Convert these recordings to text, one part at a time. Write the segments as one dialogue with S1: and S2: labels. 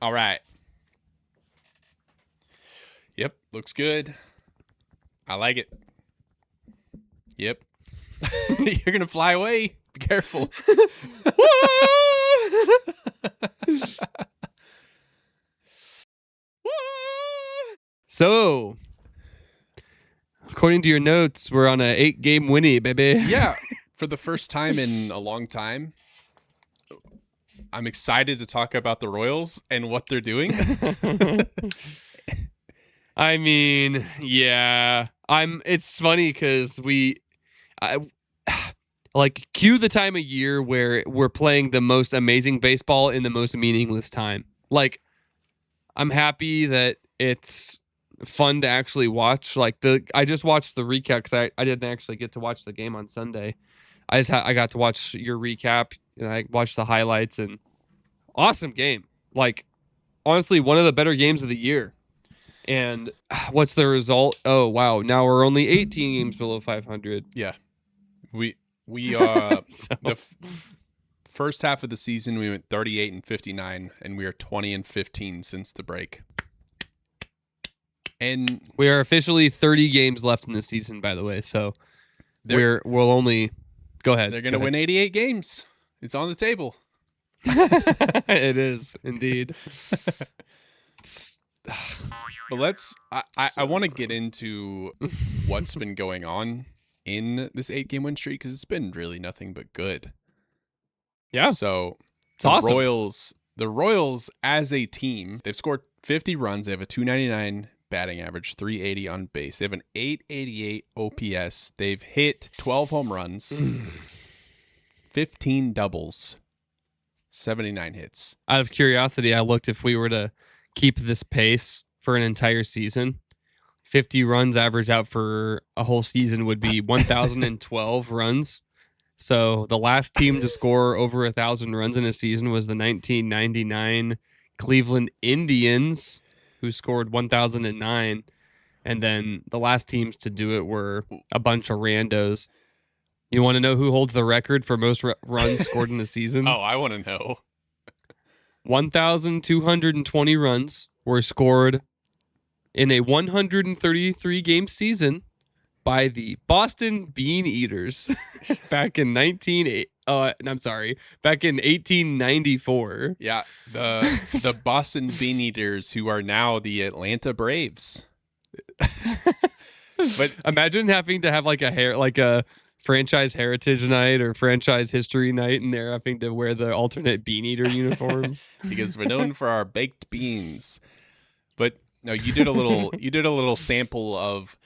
S1: All right. Yep, looks good. I like it. Yep. You're going to fly away. Be careful.
S2: So, according to your notes, we're on a 8-game winnie, baby.
S1: Yeah, for the first time in a long time, I'm excited to talk about the Royals and what they're doing.
S2: I mean, yeah. It's funny because like cue the time of year where we're playing the most amazing baseball in the most meaningless time. Like, I'm happy that it's fun to actually watch. Like I just watched the recap because I didn't actually get to watch the game on Sunday. I got to watch your recap and I watched the highlights, and awesome game. Like, honestly, one of the better games of the year. And what's the result? Oh wow! Now we're only 18 games below 500.
S1: Yeah, we
S2: So-
S1: the first half of the season we went 38-59, and we are 20-15 since the break. And
S2: we are officially 30 games left in the season, by the way. So we'll only go ahead.
S1: They're going to win 88 games. It's on the table.
S2: It is indeed.
S1: But I want to get into what's been going on in this 8-game win streak, because it's been really nothing but good.
S2: Yeah.
S1: So
S2: it's awesome.
S1: The Royals as a team, they've scored 50 runs. They have a 299 batting average, 380 on base. They have an 888 OPS. They've hit 12 home runs, 15 doubles, 79 hits.
S2: Out of curiosity, I looked if we were to keep this pace for an entire season, 50 runs average out for a whole season would be 1,012 runs. So the last team to score over 1,000 runs in a season was the 1999 Cleveland Indians, who scored 1,009. And then the last teams to do it were a bunch of randos. You want to know who holds the record for most runs scored in a season?
S1: Oh, I want to know.
S2: 1,220 runs were scored in a 133-game season by the Boston Bean Eaters back in 1894.
S1: Yeah, the Boston Bean Eaters, who are now the Atlanta Braves.
S2: But imagine having to have like a franchise heritage night or franchise history night, and they're having to wear the alternate Bean Eater uniforms
S1: because we're known for our baked beans. But no, you did a little sample of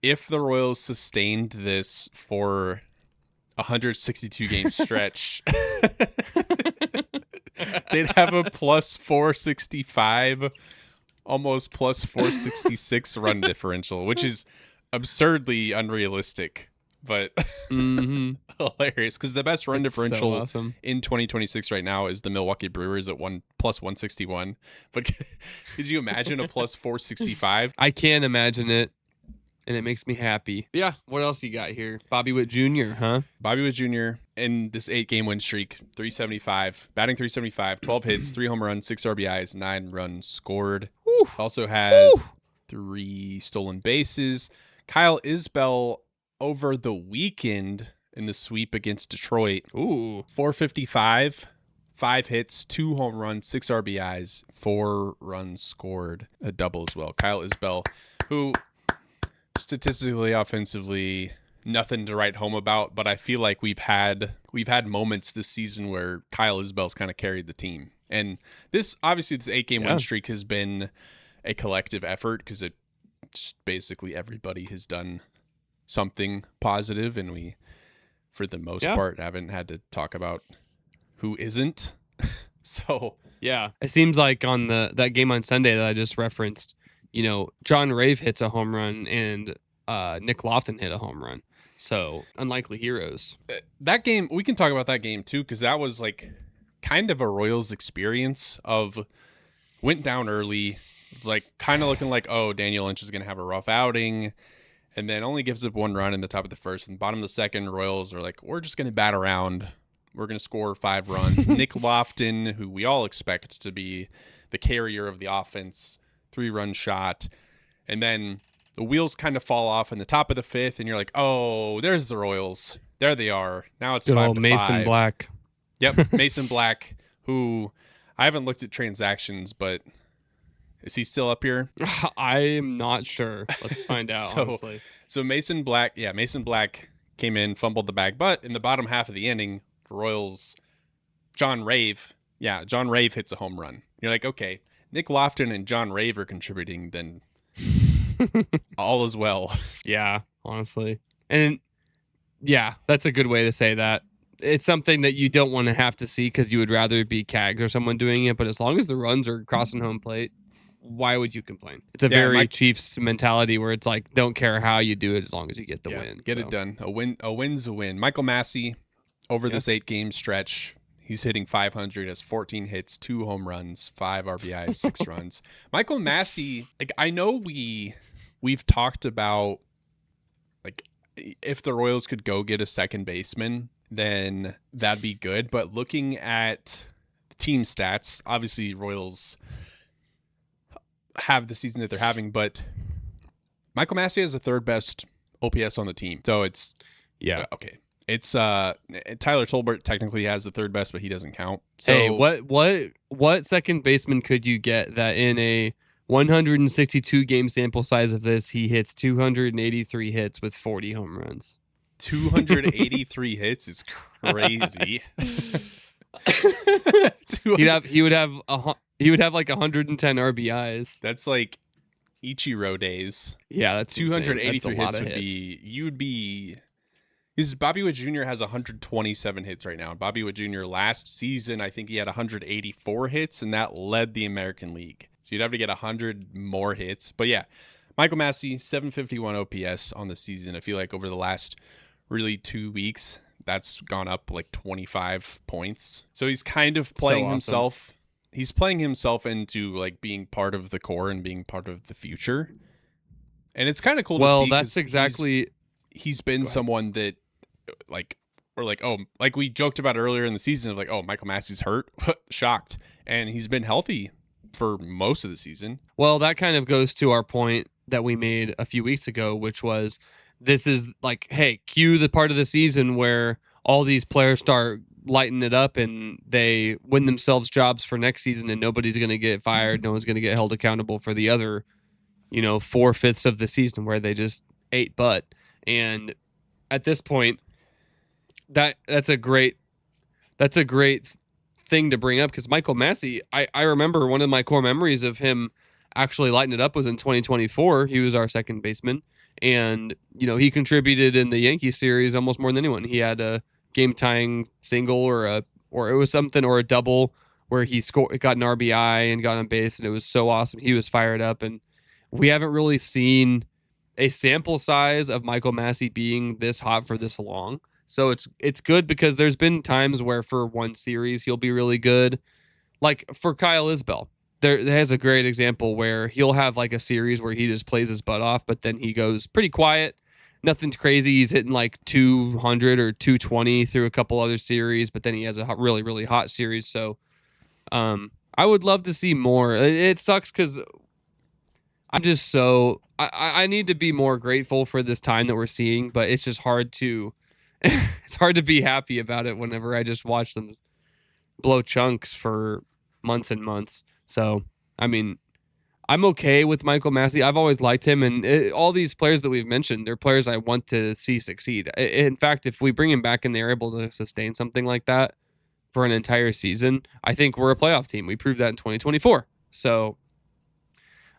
S1: if the Royals sustained this for 162 game stretch, they'd have a plus 465, almost plus 466 run differential, which is absurdly unrealistic, but hilarious, because the best run differential
S2: so awesome
S1: in 2026 right now is the Milwaukee Brewers at plus 161. But could you imagine a plus 465?
S2: I can imagine it, and it makes me happy. Yeah, what else you got here? Bobby Witt Jr., huh?
S1: Bobby Witt Jr. in this 8-game win streak, 375, batting 375, 12 hits, 3 home runs, 6 RBIs, 9 runs scored.
S2: Woo.
S1: Also has 3 stolen bases. Kyle Isbell over the weekend in the sweep against Detroit. 455, 5 hits, 2 home runs, 6 RBIs, 4 runs scored, a double as well. Kyle Isbell, who statistically, offensively, nothing to write home about, but I feel like we've had moments this season where Kyle Isbell's kind of carried the team. And this 8-game win streak has been a collective effort, because it just basically everybody has done something positive, and we, for the most part, haven't had to talk about who isn't. So
S2: yeah, it seems like on that game on Sunday that I just referenced, John Rave hits a home run and Nick Lofton hit a home run. So unlikely heroes.
S1: That game, we can talk about that game too, because that was like kind of a Royals experience of went down early, like kind of looking like, oh, Daniel Lynch is going to have a rough outing, and then only gives up 1 run in the top of the first. And bottom of the second, Royals are like, we're just going to bat around. We're going to score 5 runs. Nick Lofton, who we all expect to be the carrier of the offense, 3-run shot. And then the wheels kind of fall off in the top of the 5th, and you're like, oh, there's the Royals. There they are. Now it's
S2: Good
S1: 5-5.
S2: old Mason Black.
S1: Yep, Mason Black, who I haven't looked at transactions, but is he still up here?
S2: I am not sure. Let's find out, honestly.
S1: So Mason Black came in, fumbled the bag, but in the bottom half of the inning, the Royals, John Rave hits a home run. You're like, okay, Nick Lofton and John Rave are contributing, then all is well.
S2: Yeah, honestly. And yeah, that's a good way to say that. It's something that you don't want to have to see because you would rather be Cags or someone doing it. But as long as the runs are crossing home plate, why would you complain? It's a very Chiefs mentality where it's like, don't care how you do it as long as you get the win.
S1: Get it done. A win's a win. Michael Massey, over this 8-game stretch, he's hitting 500, has 14 hits, 2 home runs, 5 RBIs, 6 runs. Michael Massey, like, I know we've talked about, like, if the Royals could go get a second baseman, then that'd be good. But looking at the team stats, obviously Royals have the season that they're having, but Michael Massey has the 3rd best OPS on the team. So it's okay. It's Tyler Tolbert technically has the 3rd best, but he doesn't count. So
S2: hey, what second baseman could you get that in a 162 game sample size of this, he hits 283 hits with 40 home runs?
S1: 283 hits is crazy.
S2: He would have like 110 RBIs.
S1: That's like Ichiro days.
S2: Yeah, that's
S1: 283
S2: hits
S1: would be. You'd be. Is Bobby Witt Jr. has 127 hits right now. Bobby Witt Jr. last season, I think he had 184 hits, and that led the American League. So you'd have to get 100 more hits. But yeah, Michael Massey, 751 OPS on the season. I feel like over the last really 2 weeks, that's gone up like 25 points. So he's kind of playing himself. He's playing himself into like being part of the core and being part of the future. And it's kind of cool to see.
S2: Well, that's exactly.
S1: He's been someone that, like, we're like, oh, like we joked about earlier in the season of like, oh, Michael Massey's hurt. Shocked. And he's been healthy for most of the season.
S2: Well, that kind of goes to our point that we made a few weeks ago, which was this is like, hey, cue the part of the season where all these players start lighting it up and they win themselves jobs for next season, and nobody's going to get fired. No one's going to get held accountable for the other, 4/5 of the season where they just ate butt. And at this point, that's a great thing to bring up, because Michael Massey, I remember one of my core memories of him actually lighting it up was in 2024. He was our second baseman, and he contributed in the Yankees series almost more than anyone. He had a game tying single or it was something, or a double where he got an RBI and got on base, and it was so awesome. He was fired up, and we haven't really seen a sample size of Michael Massey being this hot for this long. So it's good, because there's been times where for one series he'll be really good. Like for Kyle Isbell, there's a great example where he'll have like a series where he just plays his butt off, but then he goes pretty quiet. Nothing crazy. He's hitting like 200 or 220 through a couple other series, but then he has a really, really hot series. So I would love to see more. It sucks because I'm just I need to be more grateful for this time that we're seeing, but it's just hard to it's hard to be happy about it whenever I just watch them blow chunks for months and months. So, I mean, I'm okay with Michael Massey. I've always liked him, and all these players that we've mentioned, they're players I want to see succeed. In fact, if we bring him back and they're able to sustain something like that for an entire season, I think we're a playoff team. We proved that in 2024. So,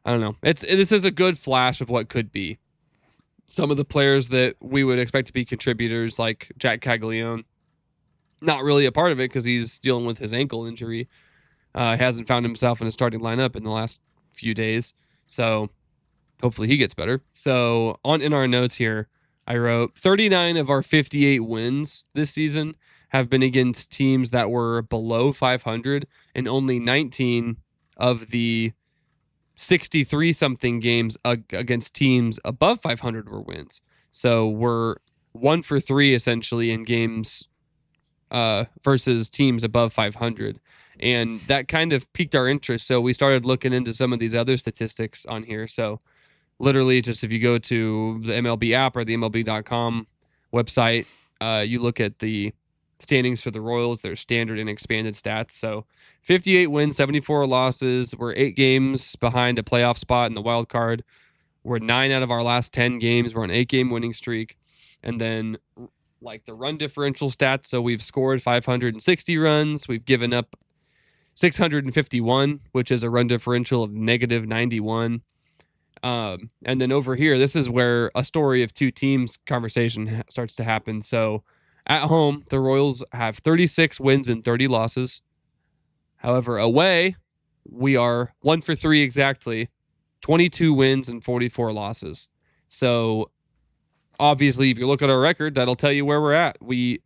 S2: I don't know. This is a good flash of what could be. Some of the players that we would expect to be contributors, like Jack Caglione, not really a part of it because he's dealing with his ankle injury. Hasn't found himself in a starting lineup in the last few days. So hopefully he gets better. So in our notes here, I wrote 39 of our 58 wins this season have been against teams that were below 500, and only 19 of the 63 something games against teams above 500 were wins. So we're 1 for 3 essentially in games versus teams above 500. And that kind of piqued our interest. So we started looking into some of these other statistics on here. So literally, just if you go to the MLB app or the MLB.com website, you look at the standings for the Royals, their standard and expanded stats. So 58 wins, 74 losses. We're 8 games behind a playoff spot in the wild card. We're 9 out of our last 10 games. We're on an 8-game winning streak. And then like the run differential stats. So we've scored 560 runs. We've given up 651, which is a run differential of negative 91. And then over here, this is where a story of two teams conversation starts to happen. So at home, the Royals have 36 wins and 30 losses. However, away, we are 1 for 3 exactly, 22 wins and 44 losses. So obviously, if you look at our record, that'll tell you where we're at. We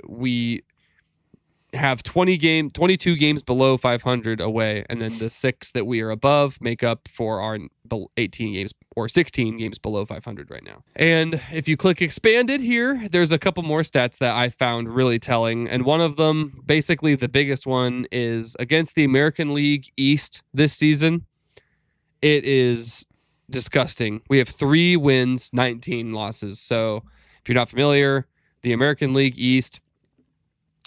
S2: have 22 games below 500 away, and then the 6 that we are above make up for our 18 games or 16 games below 500 right now. And if you click expanded here, there's a couple more stats that I found really telling, and one of them, basically the biggest one, is against the American League East this season. It is disgusting. We have 3 wins, 19 losses. So if you're not familiar, the American League East,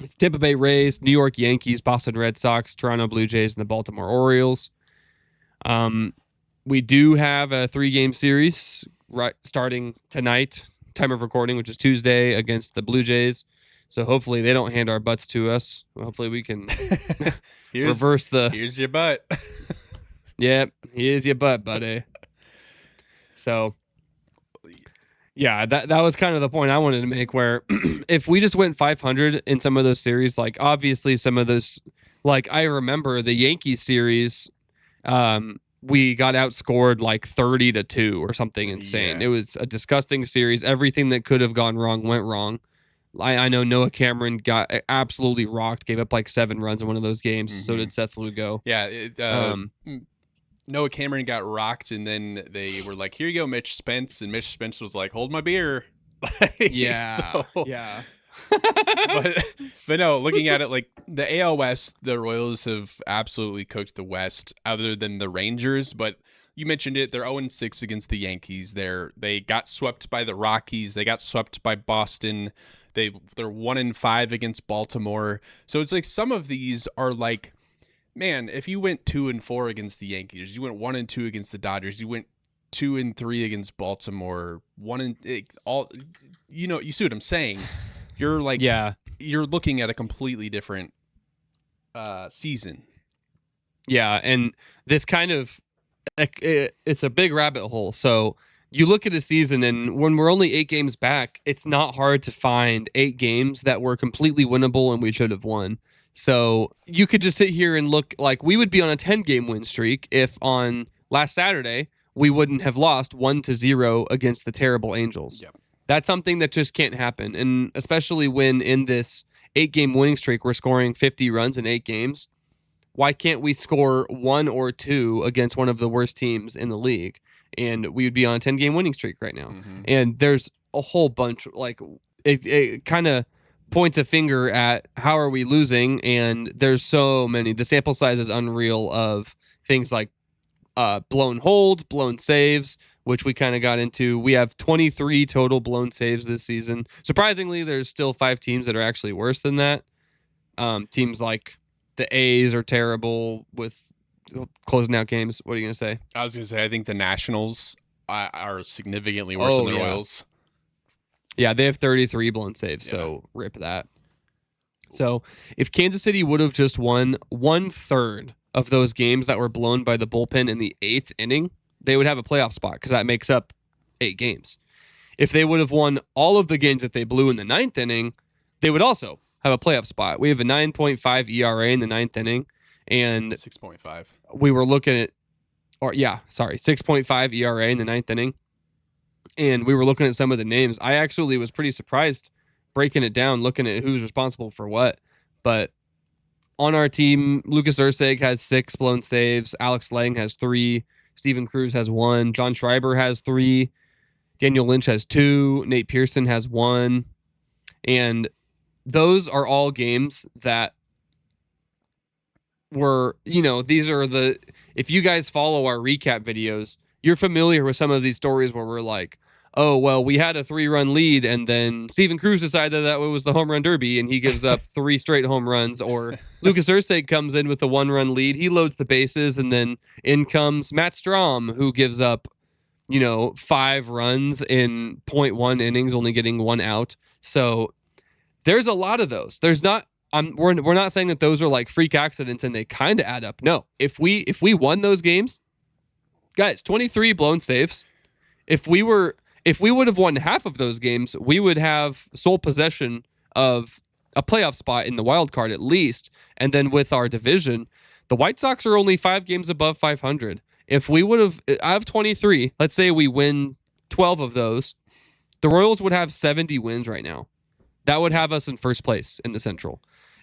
S2: it's Tampa Bay Rays, New York Yankees, Boston Red Sox, Toronto Blue Jays, and the Baltimore Orioles. We do have a 3-game series starting tonight, time of recording, which is Tuesday, against the Blue Jays. So hopefully they don't hand our butts to us. Hopefully we can reverse the...
S1: Here's your butt.
S2: Yep, here's your butt, buddy. So... yeah, that was kind of the point I wanted to make, where if we just went 500 in some of those series, like obviously some of those, like I remember the Yankees series, we got outscored like 30-2 or something insane.
S1: Yeah.
S2: It was a disgusting series. Everything that could have gone wrong went wrong. I know Noah Cameron got absolutely rocked, gave up like 7 runs in one of those games. Mm-hmm. So did Seth Lugo.
S1: Yeah, Noah Cameron got rocked, and then they were like, "Here you go, Mitch Spence," and Mitch Spence was like, "Hold my beer."
S2: Yeah.
S1: but no, looking at it, like the AL West, the Royals have absolutely cooked the West, other than the Rangers. But you mentioned it; they're 0-6 against the Yankees. They got swept by the Rockies. They got swept by Boston. They're 1-5 against Baltimore. So it's like some of these are like, man, if you went 2-4 against the Yankees, you went 1-2 against the Dodgers, you went 2-3 against Baltimore, you see what I'm saying? You're like, you're looking at a completely different season.
S2: Yeah, and this kind of, it's a big rabbit hole. So you look at a season, and when we're only 8 games back, it's not hard to find 8 games that were completely winnable and we should have won. So you could just sit here and look like we would be on a 10-game win streak if on last Saturday we wouldn't have lost 1-0 against the terrible Angels.
S1: Yep.
S2: That's something that just can't happen. And especially when in this 8-game winning streak, we're scoring 50 runs in 8 games. Why can't we score 1 or 2 against one of the worst teams in the league? And we would be on a 10-game winning streak right now. Mm-hmm. And there's a whole bunch, like it kind of points a finger at how are we losing, and there's so many. The sample size is unreal of things like blown holds, blown saves, which we kind of got into. We have 23 total blown saves this season. Surprisingly, there's still 5 teams that are actually worse than that. Teams like the A's are terrible with closing out games. What are you going to say?
S1: I was going to say, I think the Nationals are significantly worse than the Royals.
S2: Yeah, they have 33 blown saves, so rip that. So if Kansas City would have just won 1/3 of those games that were blown by the bullpen in the 8th inning, they would have a playoff spot because that makes up 8 games. If they would have won all of the games that they blew in the 9th inning, they would also have a playoff spot. We have a 9.5 ERA in the 9th inning, and
S1: 6.5.
S2: We were looking at, 6.5 ERA in the 9th inning. And we were looking at some of the names. I actually was pretty surprised breaking it down, looking at who's responsible for what. But on our team, Lucas Erceg has 6 blown saves. Alex Lang has 3. Steven Cruz has 1. John Schreiber has 3. Daniel Lynch has 2. Nate Pearson has 1. And those are all games that were, these are if you guys follow our recap videos, you're familiar with some of these stories where we're like, oh, well, we had a 3-run lead, and then Steven Cruz decided that it was the home run derby, and he gives up 3 straight home runs. Or Lucas Erceg comes in with a 1-run lead. He loads the bases, and then in comes Matt Strahm, who gives up, 5 runs in .1 innings, only getting 1 out. So there's a lot of those. There's not. We're not saying that those are like freak accidents and they kind of add up. No, if we won those games, guys, 23 blown saves. If we would have won half of those games, we would have sole possession of a playoff spot in the wild card at least. And then with our division, the White Sox are only 5 games above 500. If we would have, out of 23, let's say we win 12 of those, the Royals would have 70 wins right now. That would have us in first place in the Central.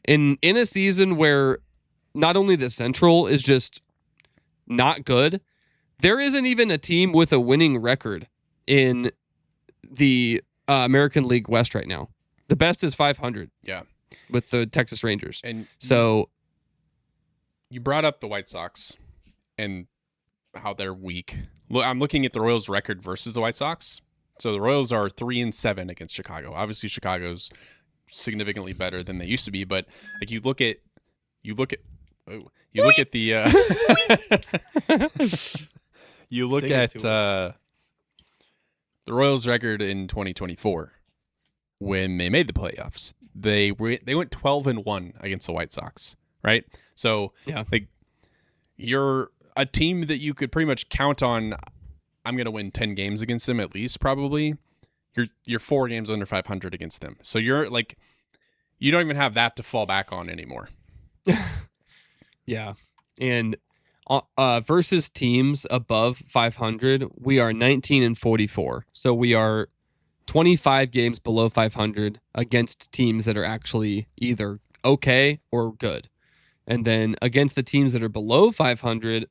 S2: In a season where not only the Central is just not good, there isn't even a team with a winning record in the American League West right now. The best is 500.
S1: Yeah.
S2: With the Texas Rangers.
S1: And
S2: so
S1: you brought up the White Sox and how they're weak. Look, I'm looking at the Royals record versus the White Sox. So the Royals are 3-7 against Chicago. Obviously Chicago's significantly better than they used to be, but like you look at the you look at the Royals record in 2024 when they made the playoffs. They went 12-1 against the White Sox, right? So
S2: yeah,
S1: like you're a team that you could pretty much count on. I'm going to win 10 games against them at least, probably. You're 4 games under 500 against them. So you're like, you don't even have that to fall back on anymore.
S2: Yeah. And versus teams above 500, we are 19-44. So we are 25 games below 500 against teams that are actually either okay or good. And then against the teams that are below 500,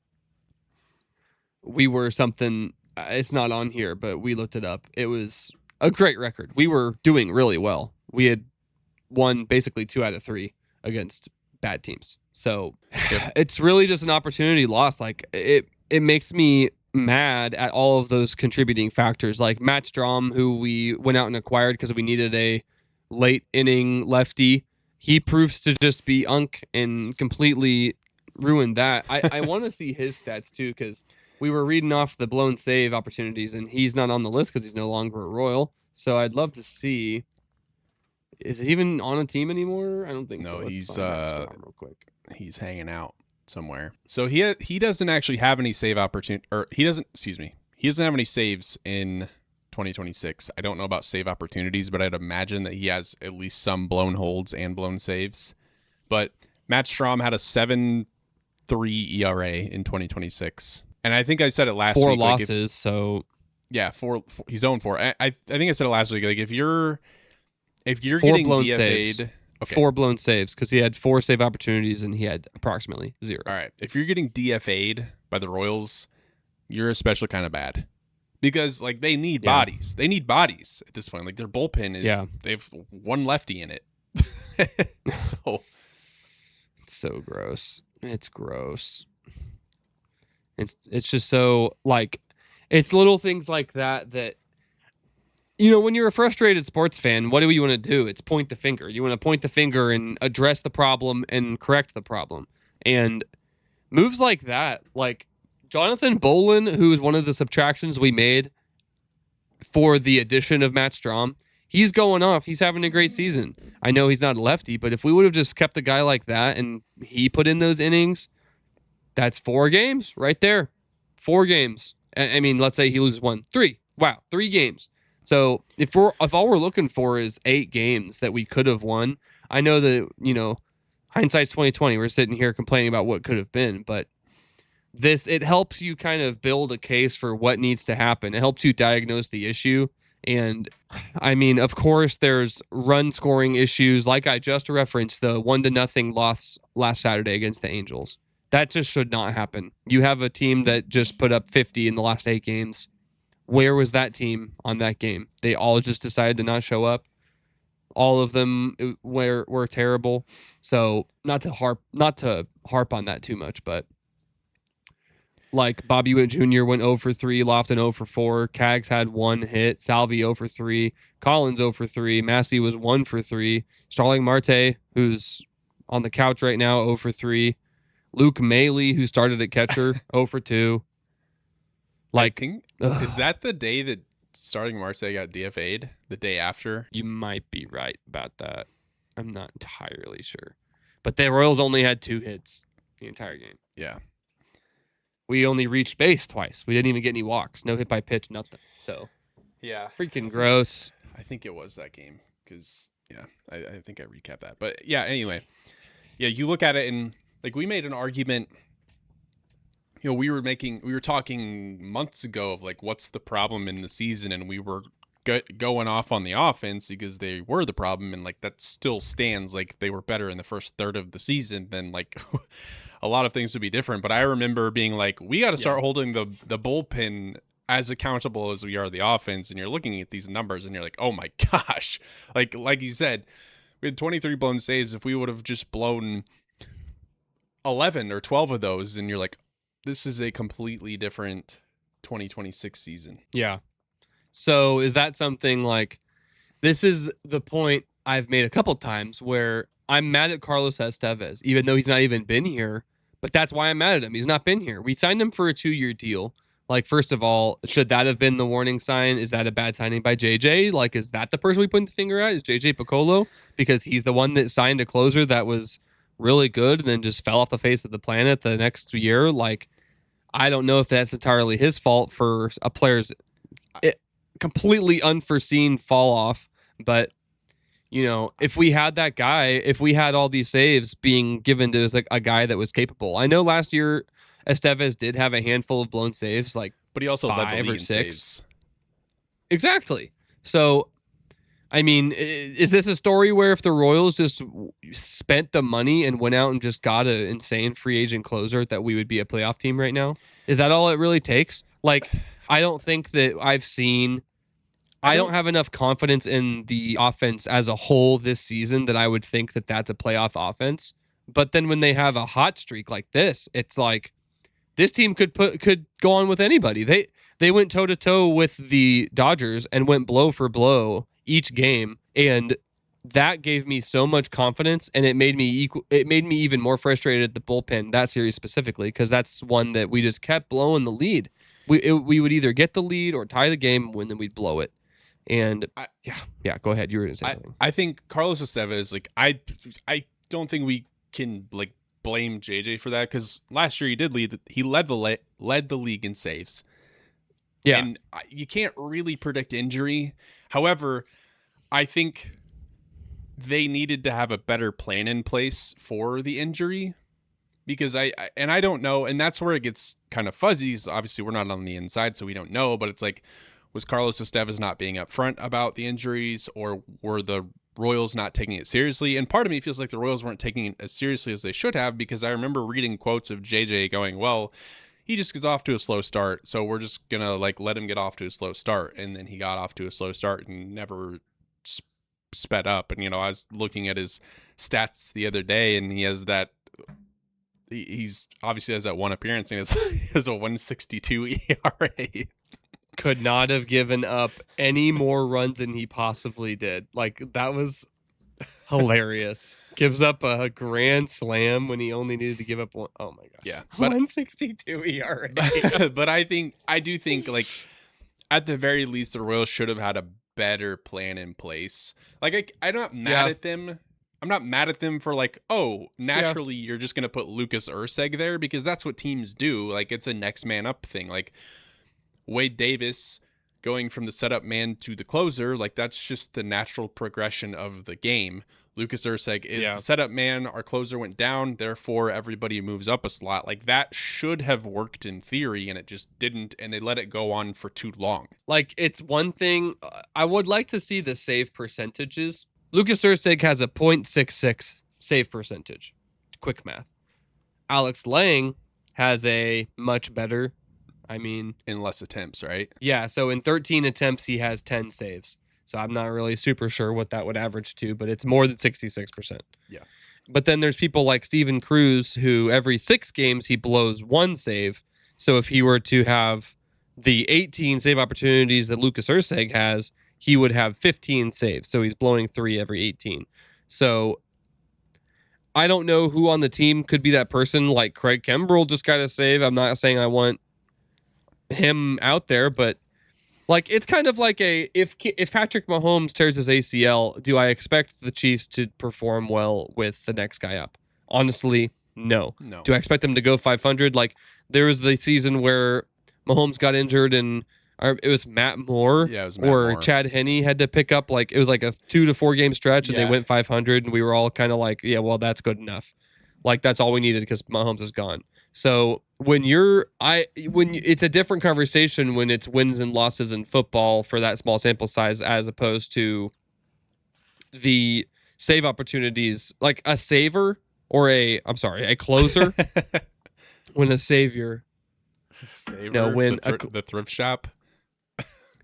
S2: we were something, it's not on here, but we looked it up. It was a great record. We were doing really well. We had won basically 2 out of 3 against bad teams. So it's really just an opportunity loss. Like it makes me mad at all of those contributing factors, like Matt Strahm, who we went out and acquired because we needed a late inning lefty. He proves to just be unk and completely ruined that. I want to see his stats too, because we were reading off the blown save opportunities, and he's not on the list because he's no longer a Royal. So I'd love to see. Is he even on a team anymore? I don't think so.
S1: No,
S2: Let's
S1: he's
S2: find Matt Strahm real quick.
S1: He's hanging out somewhere. So he doesn't actually have any save opportunity, or he doesn't have any saves in 2026. I don't know about save opportunities, but I'd imagine that he has at least some blown holds and blown saves. But Matt Strahm had a 7.3 ERA in 2026. And I think I said it last week.
S2: 4 losses, so
S1: yeah, 4. He's 0-4. I think I said it last week. Like if you're
S2: 4
S1: getting
S2: blown
S1: DFA'd,
S2: saves.
S1: okay.
S2: 4 blown saves because he had 4 save opportunities and he had approximately 0.
S1: All right, if you're getting DFA'd by the Royals, you're especially kind of bad because like they need bodies. They need bodies at this point. Like their bullpen is they have 1 lefty in it. So
S2: it's so gross. It's gross. It's just so like it's little things like that when you're a frustrated sports fan, what do you want to do? It's point the finger. You want to point the finger and address the problem and correct the problem. And moves like that, like Jonathan Bolin, who is one of the subtractions we made for the addition of Matt Strahm, he's going off. He's having a great season. I know he's not a lefty, but if we would have just kept a guy like that and he put in those innings, that's 4 games right there. 4 games. I mean, let's say he loses 1. 3. Wow, 3 games. So if all we're looking for is 8 games that we could have won, I know that, hindsight's 2020. We're sitting here complaining about what could have been, but it helps you kind of build a case for what needs to happen. It helps you diagnose the issue. And I mean, of course, there's run scoring issues. Like I just referenced, the 1-0 loss last Saturday against the Angels. That just should not happen. You have a team that just put up 50 in the last 8 games. Where was that team on that game? They all just decided to not show up. All of them were terrible. So not to harp on that too much, but like Bobby Witt Jr. went 0 for 3, Lofton 0 for 4, Cags had 1 hit, Salvi 0 for 3, Collins 0 for 3, Massey was 1 for 3, Starling Marte, who's on the couch right now, 0 for 3, Luke Maley, who started at catcher, 0 for 2. Like,
S1: is that the day that Starling Marte got DFA'd? The day after?
S2: You might be right about that. I'm not entirely sure. But the Royals only had 2 hits the entire game.
S1: Yeah.
S2: We only reached base twice. We didn't even get any walks. No hit by pitch, nothing. So,
S1: yeah.
S2: Freaking gross.
S1: I think it was that game because, yeah, I think I recapped that. But, yeah, anyway. Yeah, you look at it and, like, we made an argument. You know, we were talking months ago of, like, what's the problem in the season, and we were going off on the offense because they were the problem, and, like, that still stands. Like, they were better in the first third of the season than, like, a lot of things would be different. But I remember being like, we got to start holding the bullpen as accountable as we are the offense. And you're looking at these numbers and you're like, oh my gosh, like you said, we had 23 blown saves. If we would have just blown 11 or 12 of those, and you're like, this is a completely different 2026 season.
S2: Yeah. So is that something like, this is the point I've made a couple times where I'm mad at Carlos Estevez, even though he's not even been here. But that's why I'm mad at him. He's not been here. We signed him for a 2-year deal. Like, first of all, should that have been the warning sign? Is that a bad signing by JJ? Like, is that the person we point the finger at? Is JJ Piccolo? Because he's the one that signed a closer that was really good and then just fell off the face of the planet the next year. Like, I don't know if that's entirely his fault for a player's completely unforeseen fall off. But, you know, if we had that guy, if we had all these saves being given to like a guy that was capable. I know last year Estevez did have a handful of blown saves, like,
S1: but he also led the
S2: 5
S1: league
S2: or
S1: in
S2: 6.
S1: saves.
S2: Exactly. So, I mean, is this a story where if the Royals just spent the money and went out and just got an insane free agent closer that we would be a playoff team right now? Is that all it really takes? Like, I don't think that I've seen... I don't have enough confidence in the offense as a whole this season that I would think that that's a playoff offense. But then when they have a hot streak like this, it's like this team could go on with anybody. They went toe to toe with the Dodgers and went blow for blow each game, and that gave me so much confidence, and it made me even more frustrated at the bullpen, that series specifically, because that's one that we just kept blowing the lead. We would either get the lead or tie the game, and then we'd blow it. And yeah, go ahead. You were going to say something.
S1: I think Carlos Estevez, like, I don't think we can, like, blame JJ for that, because last year he led the league in saves.
S2: Yeah,
S1: and you can't really predict injury. However, I think they needed to have a better plan in place for the injury, because I don't know, and that's where it gets kind of fuzzy. So obviously, we're not on the inside, so we don't know. But it's like, was Carlos Estevez not being upfront about the injuries, or were the Royals not taking it seriously? And part of me feels like the Royals weren't taking it as seriously as they should have, because I remember reading quotes of JJ going, well, he just gets off to a slow start, so we're just going to, like, let him get off to a slow start. And then he got off to a slow start and never sped up. And, you know, I was looking at his stats the other day, and he's obviously has that one appearance, and he has a 162 ERA.
S2: Could not have given up any more runs than he possibly did. Like, that was hilarious. Gives up a grand slam when he only needed to give up one. Oh my god.
S1: Yeah.
S2: But 162 ERA.
S1: But I do think, like, at the very least, the Royals should have had a better plan in place. Like, I'm not mad at them. I'm not mad at them for, like, oh, naturally you're just going to put Lucas Erceg there, because that's what teams do. Like, it's a next man up thing. Like, Wade Davis going from the setup man to the closer, like, that's just the natural progression of the game. Lucas Erceg is the setup man. Our closer went down, therefore everybody moves up a slot. Like, that should have worked in theory, and it just didn't, and they let it go on for too long.
S2: Like, it's one thing. I would like to see the save percentages. Lucas Erceg has a .66 save percentage. Quick math. Alex Lang has a much better. I mean,
S1: in less attempts, right?
S2: Yeah, so in 13 attempts, he has 10 saves. So I'm not really super sure what that would average to, but it's more than 66%.
S1: Yeah.
S2: But then there's people like Steven Cruz, who every 6 games he blows 1 save. So if he were to have the 18 save opportunities that Lucas Erceg has, he would have 15 saves. So he's blowing 3 every 18. So I don't know who on the team could be that person. Like Craig Kimbrell just got a save. I'm not saying I want him out there, but like it's kind of like if Patrick Mahomes tears his ACL, do I expect the Chiefs to perform well with the next guy up? Honestly, no.
S1: No.
S2: Do I expect them to go 500? Like there was the season where Mahomes got injured and it was Matt Moore,
S1: Yeah, it was Matt
S2: or
S1: Moore.
S2: Chad Henne had to pick up, like it was like a 2 to 4 game stretch, and they
S1: Yeah.
S2: went 500, and we were all kind of like, yeah, well, that's good enough. Like that's all we needed because Mahomes is gone. So it's a different conversation when it's wins and losses in football for that small sample size, as opposed to the save opportunities, like a saver or a closer. When a savior,
S1: Saver,
S2: no, when
S1: the thrift shop.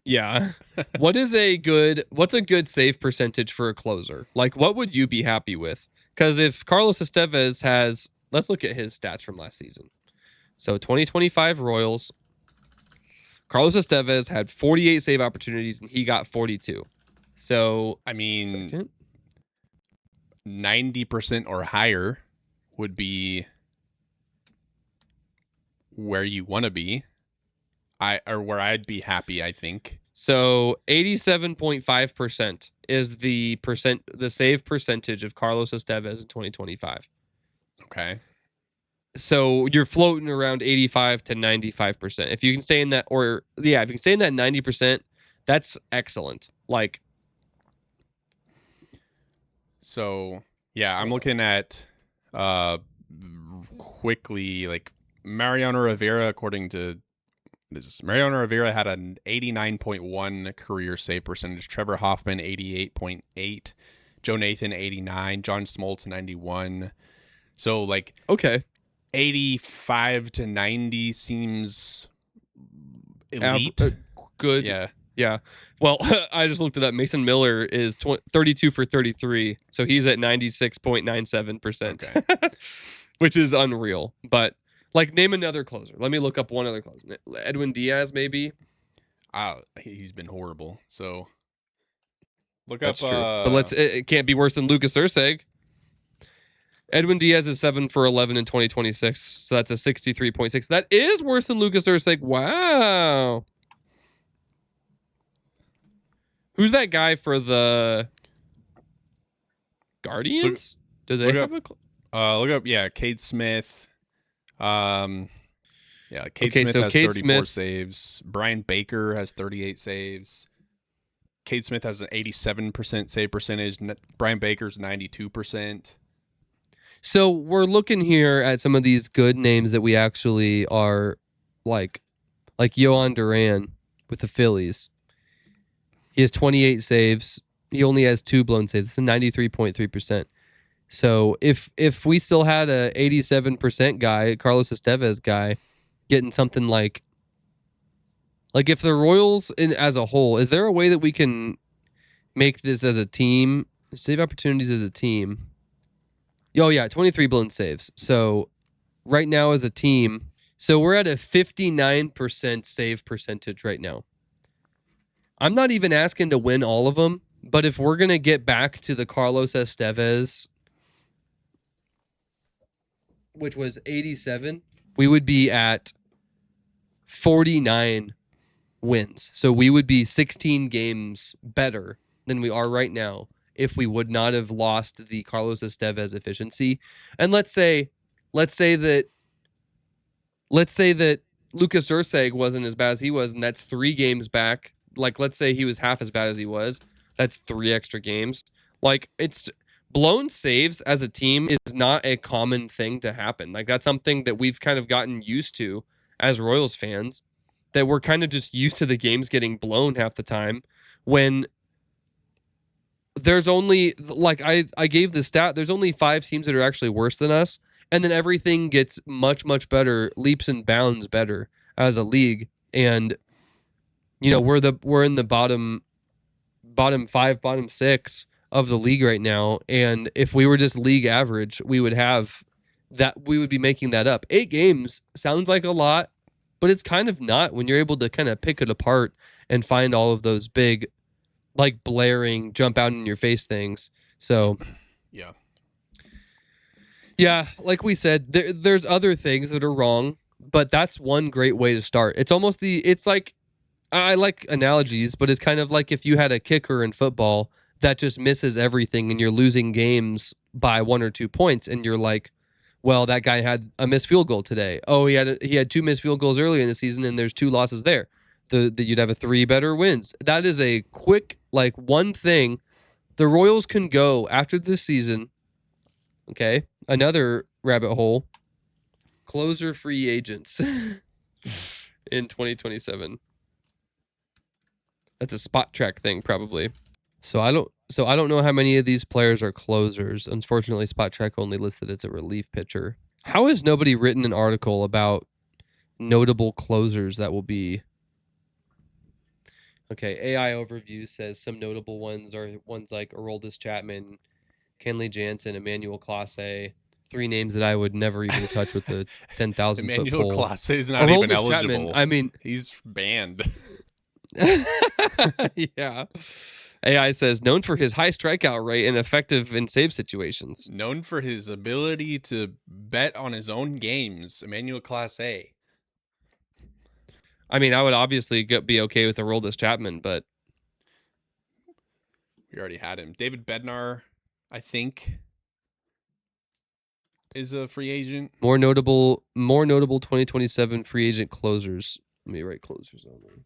S2: yeah. What's a good save percentage for a closer? Like, what would you be happy with? Because if Carlos Estevez has, let's look at his stats from last season. So 2025 Royals, Carlos Estevez had 48 save opportunities and he got 42. So
S1: I mean, 90% or higher would be where you want to be. Or where I'd be happy, I think.
S2: So 87.5% is the save percentage of Carlos Estevez in 2025.
S1: Okay.
S2: So you're floating around 85 to 95%. If you can stay in that, if you can stay in that 90%, that's excellent. Like,
S1: so yeah, I'm looking at quickly, like Mariano Rivera, according to Mariano Rivera had an 89.1 career save percentage. Trevor Hoffman 88.8, Joe Nathan 89, John Smoltz 91. So like,
S2: okay,
S1: 85 to 90 seems elite.
S2: Good. Yeah. Well, I just looked it up. Mason Miller is 32 for 33, so he's at 96.97%,
S1: Okay.
S2: which is unreal. But like, name another closer. Let me look up one other closer. Edwin Diaz, maybe.
S1: He's been horrible. So look
S2: That's
S1: up.
S2: true. But it can't be worse than Lucas Erceg. Edwin Diaz is 7 for 11 in 2026, so that's a 63.6. That is worse than Lucas Erceg. Wow. Who's that guy for the Guardians? Do they have
S1: look up? Yeah, Cade Smith. Cade Smith has 34 saves. Brian Baker has 38 saves. Cade Smith has an 87% save percentage. Brian Baker's 92%.
S2: So we're looking here at some of these good names that we actually are like Yohan Duran with the Phillies. He has 28 saves. He only has 2 blown saves. It's a 93.3%. So if we still had a 87% guy, Carlos Estevez guy, getting something like if the Royals as a whole, is there a way that we can make this as a team, save opportunities as a team? Oh yeah, 23 blown saves. So right now as a team, so we're at a 59% save percentage right now. I'm not even asking to win all of them, but if we're going to get back to the Carlos Estevez, which was 87, we would be at 49 wins. So we would be 16 games better than we are right now if we would not have lost the Carlos Estevez efficiency. And let's say that Lucas Erceg wasn't as bad as he was, and that's 3 games back. Like, let's say he was half as bad as he was. That's 3 extra games. Like, it's blown saves as a team is not a common thing to happen. Like, that's something that we've kind of gotten used to as Royals fans, that we're kind of just used to the games getting blown half the time, when there's only, like, I gave the stat, there's only 5 teams that are actually worse than us, and then everything gets much, much better, leaps and bounds better as a league. And, you know, we're in the bottom bottom 5, bottom 6 of the league right now. And if we were just league average, we would be making that up. 8 games sounds like a lot, but it's kind of not when you're able to kind of pick it apart and find all of those big, like blaring, jump out in your face things. So, yeah, like we said, there's other things that are wrong, but that's one great way to start. It's like, I like analogies, but it's kind of like if you had a kicker in football that just misses everything and you're losing games by 1 or 2 points, and you're like, well, that guy had a missed field goal today. Oh, he had 2 missed field goals early in the season, and there's 2 losses there. You'd have 3 better wins. That is a quick, like, one thing. The Royals can go after this season. Okay, another rabbit hole. Closer free agents in 2027. That's a spot track thing, probably. So I don't know how many of these players are closers. Unfortunately, Spot Track only listed as a relief pitcher. How has nobody written an article about notable closers that will be? Okay, AI overview says some notable ones are ones like Aroldis Chapman, Kenley Jansen, Emmanuel Clase. 3 names that I would never even touch with the 10,000 foot
S1: Emmanuel
S2: pole.
S1: Clase is not
S2: Aroldis
S1: even eligible.
S2: Chapman, I mean,
S1: he's banned.
S2: Yeah. AI says known for his high strikeout rate and effective in save situations.
S1: Known for his ability to bet on his own games, Emmanuel Clase.
S2: I mean, I would obviously be okay with Aroldis Chapman, but
S1: we already had him. David Bednar, I think, is a free agent.
S2: More notable 2027 free agent closers. Let me write closers on there.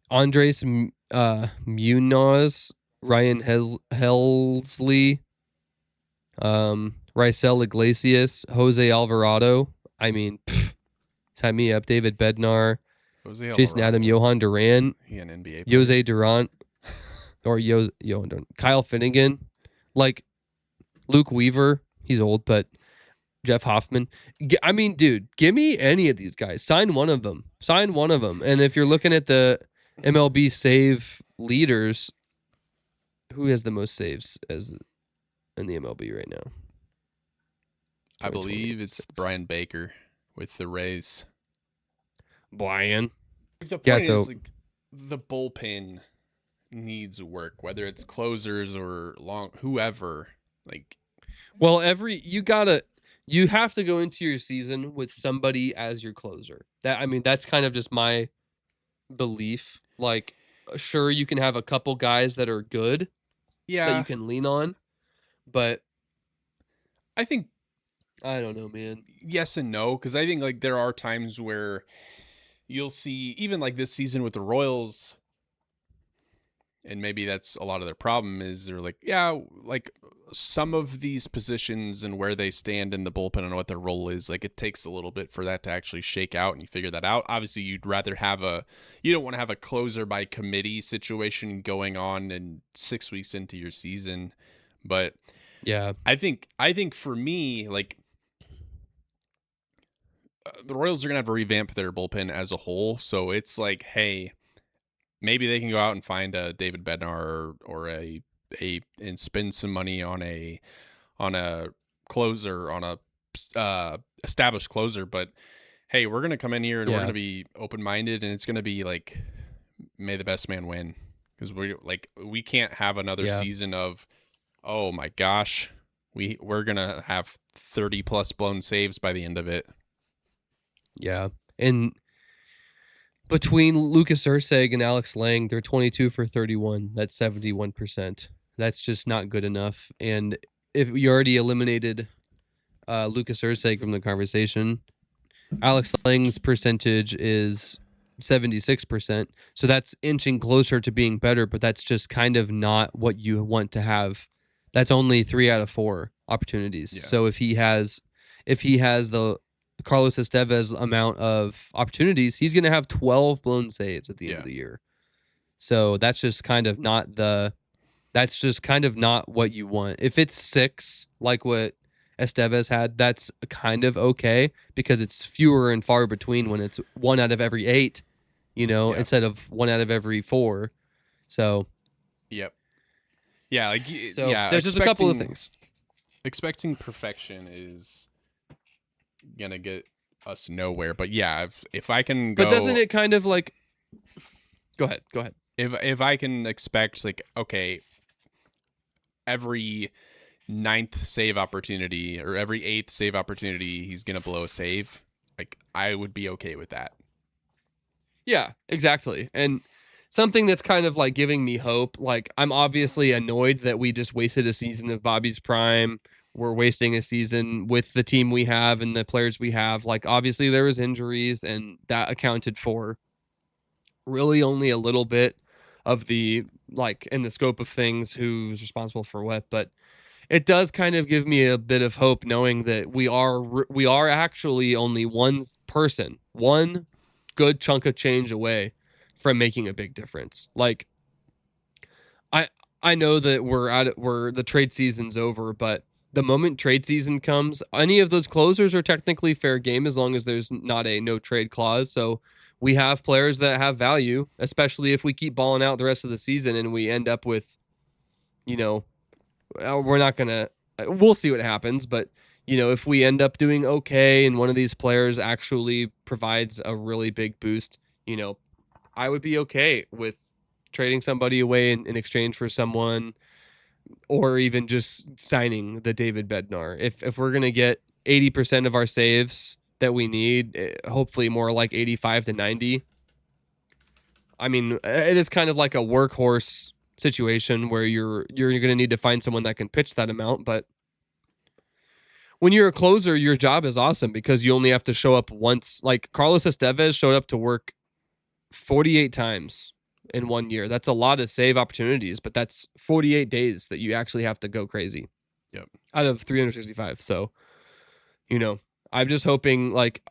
S2: Andres Munoz, Ryan Helsley, Raisel Iglesias, Jose Alvarado. I mean, tie me up. David Bednar, Jason Adam, Johan Duran,
S1: he an NBA player.
S2: Jose Durant, or Johan Durant, Kyle Finnegan, like Luke Weaver. He's old, but Jeff Hoffman. I mean, dude, give me any of these guys. Sign one of them. And if you're looking at the MLB save leaders, who has the most saves as in the MLB right now?
S1: I believe it's Brian Baker with the Rays.
S2: Brian.
S1: The point is, like, the bullpen needs work, whether it's closers or whoever. Like,
S2: well, you have to go into your season with somebody as your closer. That's kind of just my belief. Like, sure, you can have a couple guys that are good, that you can lean on, but
S1: I think,
S2: I don't know, man.
S1: Yes and no, because I think, like, there are times where you'll see, even like this season with the Royals, and maybe that's a lot of their problem, is they're like, yeah, like some of these positions and where they stand in the bullpen and what their role is, like, it takes a little bit for that to actually shake out and you figure that out. Obviously, you don't want to have a closer by committee situation going on in 6 weeks into your season. But
S2: yeah,
S1: I think for me, like, the Royals are going to have to revamp their bullpen as a whole. So it's like, hey, maybe they can go out and find a David Bednar or and spend some money on a closer, on a established closer. But hey, we're going to come in here and we're going to be open-minded, and it's going to be like, may the best man win. Because we can't have another season of, oh my gosh, we're going to have 30 plus blown saves by the end of it.
S2: Yeah. And between Lucas Erceg and Alex Lang, they're 22 for 31. That's 71%. That's just not good enough. And if you already eliminated Lucas Erceg from the conversation, Alex Lang's percentage is 76%. So that's inching closer to being better, but that's just kind of not what you want to have. That's only 3 out of 4 opportunities. Yeah. So if he has the Carlos Estevez amount of opportunities, he's going to have 12 blown saves at the end of the year. So that's just kind of not what you want. If it's 6, like what Estevez had, that's kind of okay, because it's fewer and far between when it's 1 out of every 8, instead of 1 out of every 4. So
S1: Yep. Yeah,
S2: So there's just a couple of things.
S1: Expecting perfection is gonna get us nowhere. But yeah, if I can go,
S2: But doesn't it kind of like? Go ahead.
S1: if I can expect like, okay, every ninth save opportunity or every eighth save opportunity he's gonna blow a save, like I would be okay with that.
S2: Yeah, exactly. And something that's kind of like giving me hope. Like I'm obviously annoyed that we just wasted a season of Bobby's prime. We're wasting a season with the team we have and the players we have. Like obviously there was injuries and that accounted for really only a little bit of the like in the scope of things who's responsible for what, but it does kind of give me a bit of hope knowing that we are actually only one good chunk of change away from making a big difference. Like I I know that we're the trade season's over, but the moment trade season comes, any of those closers are technically fair game as long as there's not a no trade clause. So we have players that have value, especially if we keep balling out the rest of the season and we end up with, you know, we're not gonna. We'll see what happens, but if we end up doing okay and one of these players actually provides a really big boost, I would be okay with trading somebody away in exchange for someone, or even just signing the David Bednar. If we're gonna get 80% of our saves that we need, hopefully more like 85 to 90. I mean, it is kind of like a workhorse situation where you're going to need to find someone that can pitch that amount, but when you're a closer, your job is awesome because you only have to show up once. Like Carlos Estevez showed up to work 48 times in 1 year. That's a lot of save opportunities, but that's 48 days that you actually have to go crazy.
S1: Yep.
S2: Out of 365. So, I'm just hoping like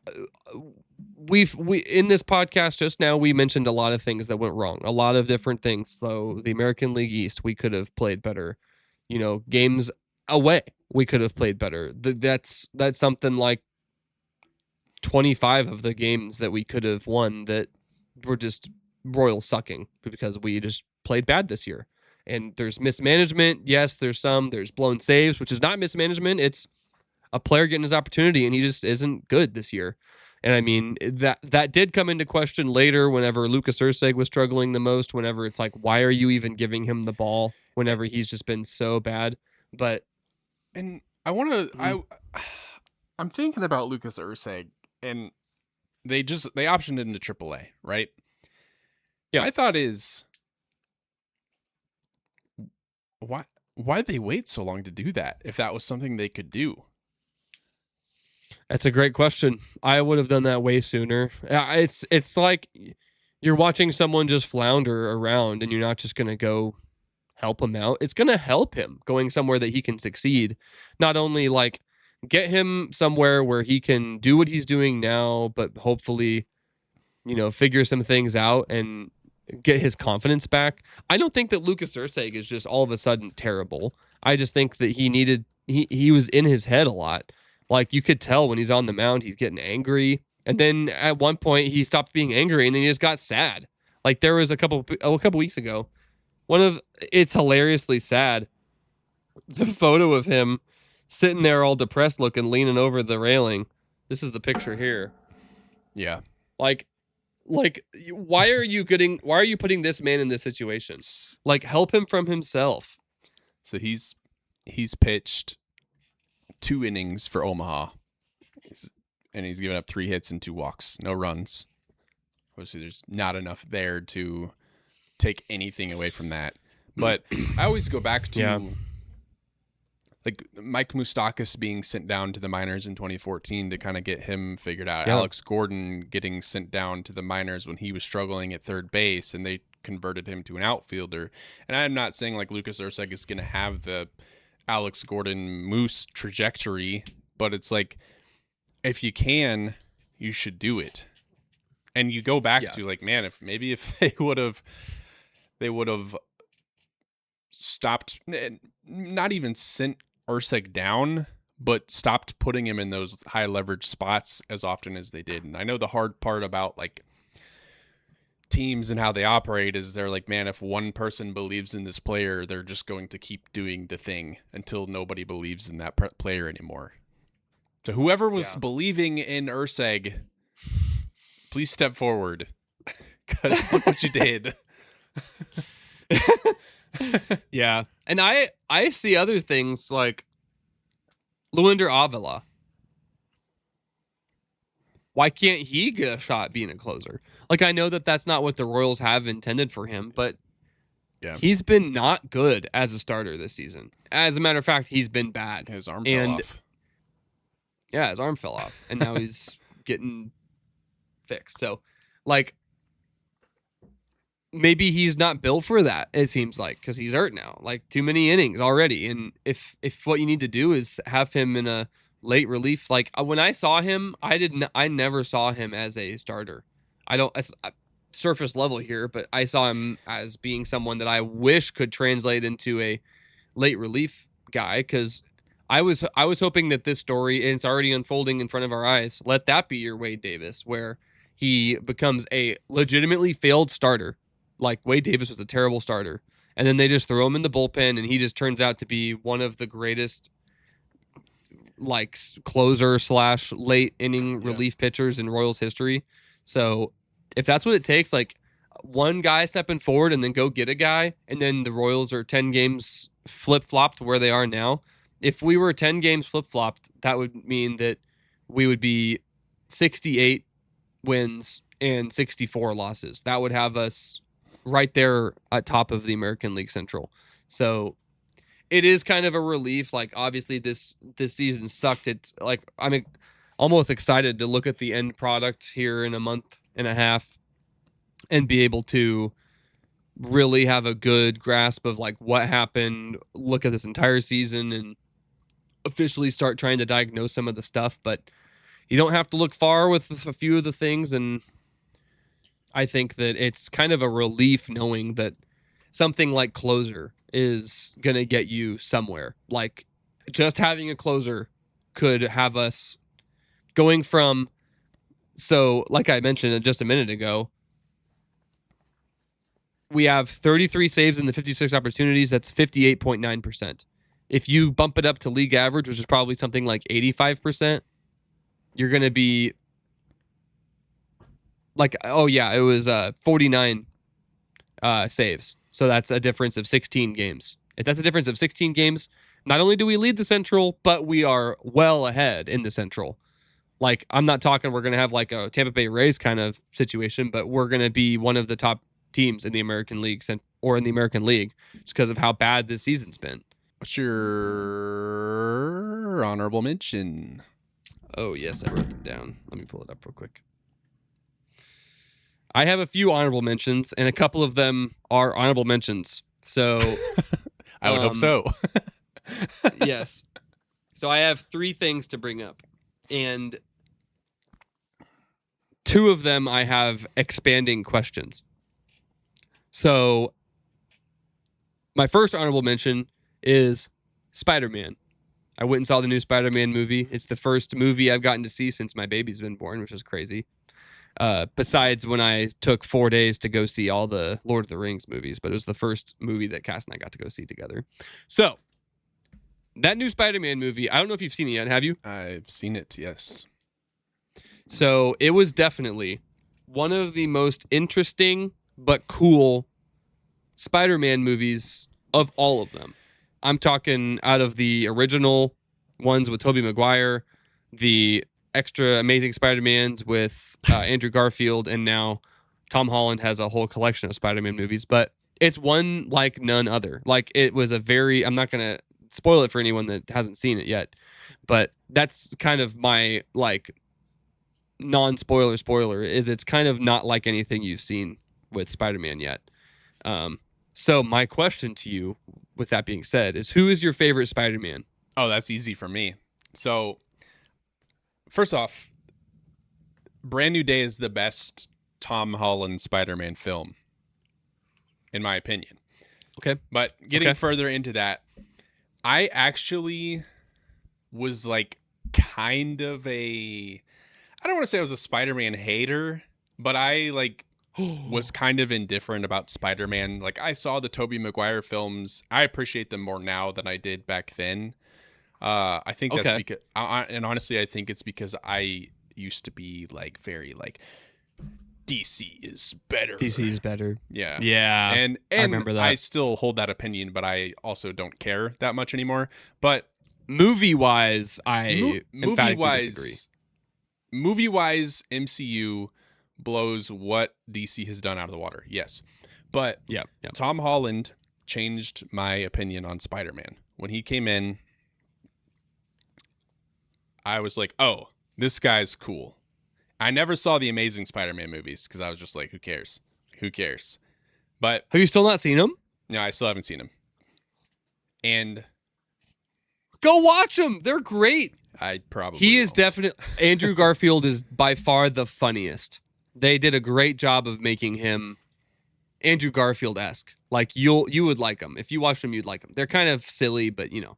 S2: we in this podcast just now we mentioned a lot of things that went wrong, a lot of different things. So the American League East, we could have played better. Games away, we could have played better. That's something like 25 of the games that we could have won that were just royal sucking because we just played bad this year. And there's mismanagement. Yes, there's blown saves, which is not mismanagement. It's a player getting his opportunity and he just isn't good this year. And I mean, that did come into question later whenever Lucas Urseg was struggling the most, whenever it's like, why are you even giving him the ball whenever he's just been so bad? But
S1: and I want to I'm thinking about Lucas Urseg, and they optioned into AAA, right?
S2: Yeah.
S1: My thought is, why'd they wait so long to do that if that was something they could do?
S2: That's a great question. I would have done that way sooner. It's like you're watching someone just flounder around and you're not just going to go help him out. It's going to help him going somewhere that he can succeed. Not only like get him somewhere where he can do what he's doing now, but hopefully, figure some things out and get his confidence back. I don't think that Lucas Urseg is just all of a sudden terrible. I just think that he was in his head a lot. Like you could tell when he's on the mound, he's getting angry. And then at one point he stopped being angry and then he just got sad. Like there was a couple weeks ago, it's hilariously sad. The photo of him sitting there all depressed looking, leaning over the railing. This is the picture here.
S1: Yeah.
S2: Like why are you putting this man in this situation? Like help him from himself.
S1: So he's pitched 2 innings for Omaha, and he's given up 3 hits and 2 walks, no runs. Obviously, there's not enough there to take anything away from that. But I always go back to like Mike Moustakas being sent down to the minors in 2014 to kind of get him figured out.
S2: Yeah.
S1: Alex Gordon getting sent down to the minors when he was struggling at third base, and they converted him to an outfielder. And I'm not saying like Lucas Urseg is going to have the Alex Gordon Moose trajectory, but it's like if you can, you should do it. And you go back to like, man, if they would have stopped, not even sent Urseg down, but stopped putting him in those high leverage spots as often as they did. And I know the hard part about like teams and how they operate is they're like, man, if one person believes in this player, they're just going to keep doing the thing until nobody believes in that player anymore. So whoever was believing in Urseg, please step forward, because look what you did.
S2: Yeah. And I see other things like Luinder Avila. Why can't he get a shot being a closer? Like, I know that that's not what the Royals have intended for him, but he's been not good as a starter this season. As a matter of fact, he's been bad.
S1: His arm fell off.
S2: Yeah, his arm fell off, and now he's getting fixed. So, like, maybe he's not built for that, it seems like, because he's hurt now. Like, too many innings already. And if what you need to do is have him in a late relief, like when I saw him, I never saw him as a starter. It's surface level here, but I saw him as being someone that I wish could translate into a late relief guy, because I was hoping that this story, and it's already unfolding in front of our eyes, let that be your Wade Davis, where he becomes a legitimately failed starter. Like, Wade Davis was a terrible starter, and then they just throw him in the bullpen, and he just turns out to be one of the greatest, like, closer / late inning relief pitchers in Royals history. So if that's what it takes, like, one guy stepping forward and then go get a guy, and then the Royals are 10 games flip-flopped where they are now. If we were 10 games flip-flopped, that would mean that we would be 68 wins and 64 losses. That would have us right there at top of the American League Central. So it is kind of a relief. Like, obviously this season sucked. It's like, I'm almost excited to look at the end product here in a month and a half and be able to really have a good grasp of like what happened, look at this entire season, and officially start trying to diagnose some of the stuff. But you don't have to look far with a few of the things, and I think that it's kind of a relief knowing that something like closer is going to get you somewhere. Like, just having a closer could have us going from, so like I mentioned just a minute ago, we have 33 saves in the 56 opportunities. That's 58.9%. If you bump it up to league average, which is probably something like 85%, you're going to be like, oh yeah, it was 49 saves. So that's a difference of 16 games. If that's a difference of 16 games, not only do we lead the Central, but we are well ahead in the Central. Like, I'm not talking we're going to have like a Tampa Bay Rays kind of situation, but we're going to be one of the top teams in the American League or in the American League just because of how bad this season's been.
S1: What's your honorable mention?
S2: Oh, yes, I wrote them down. Let me pull it up real quick. I have a few honorable mentions, and a couple of them are honorable mentions. So
S1: I would hope so.
S2: Yes. So I have 3 things to bring up, and 2 of them I have expanding questions. So my first honorable mention is Spider-Man. I went and saw the new Spider-Man movie. It's the first movie I've gotten to see since my baby's been born, which is crazy. Besides when I took 4 days to go see all the Lord of the Rings movies, but it was the first movie that Cass and I got to go see together. So that new Spider-Man movie, I don't know if you've seen it yet. Have you?
S1: I've seen it, yes.
S2: So it was definitely one of the most interesting but cool Spider-Man movies of all of them. I'm talking out of the original ones with Tobey Maguire, the extra Amazing Spider-Mans with Andrew Garfield, and now Tom Holland has a whole collection of Spider-Man movies. But it's one like none other. Like, it was a very, I'm not going to spoil it for anyone that hasn't seen it yet, but that's kind of my like non-spoiler spoiler, is it's kind of not like anything you've seen with Spider-Man yet. So my question to you, with that being said, is who is your favorite Spider-Man?
S1: Oh, that's easy for me. So first off, Brand New Day is the best Tom Holland Spider-Man film, in my opinion.
S2: Okay.
S1: But getting further into that, I actually was like kind of I don't want to say I was a Spider-Man hater, but I like was kind of indifferent about Spider-Man. Like, I saw the Tobey Maguire films. I appreciate them more now than I did back then. I think that's
S2: Okay.
S1: because, and honestly, I think it's because I used to be like very like DC is better.
S2: DC is better.
S1: Yeah.
S2: Yeah.
S1: And
S2: I remember that.
S1: I still hold that opinion, but I also don't care that much anymore. But
S2: Movie-wise, I emphatically disagree.
S1: Movie-wise, MCU blows what DC has done out of the water. Yes. But
S2: Yeah.
S1: Tom Holland changed my opinion on Spider-Man. When he came in, I was like, oh, this guy's cool. I never saw the Amazing Spider-Man movies because I was just like, who cares? Who cares? But
S2: Have you still not seen him?
S1: no, I still haven't seen him. And
S2: Go watch them. They're great.
S1: I probably
S2: He is
S1: won't.
S2: definitely Andrew Garfield is by far the funniest. They did a great job of making him Andrew Garfield-esque. Like you would like him. If you watched him, you'd like him. They're kind of silly, but you know.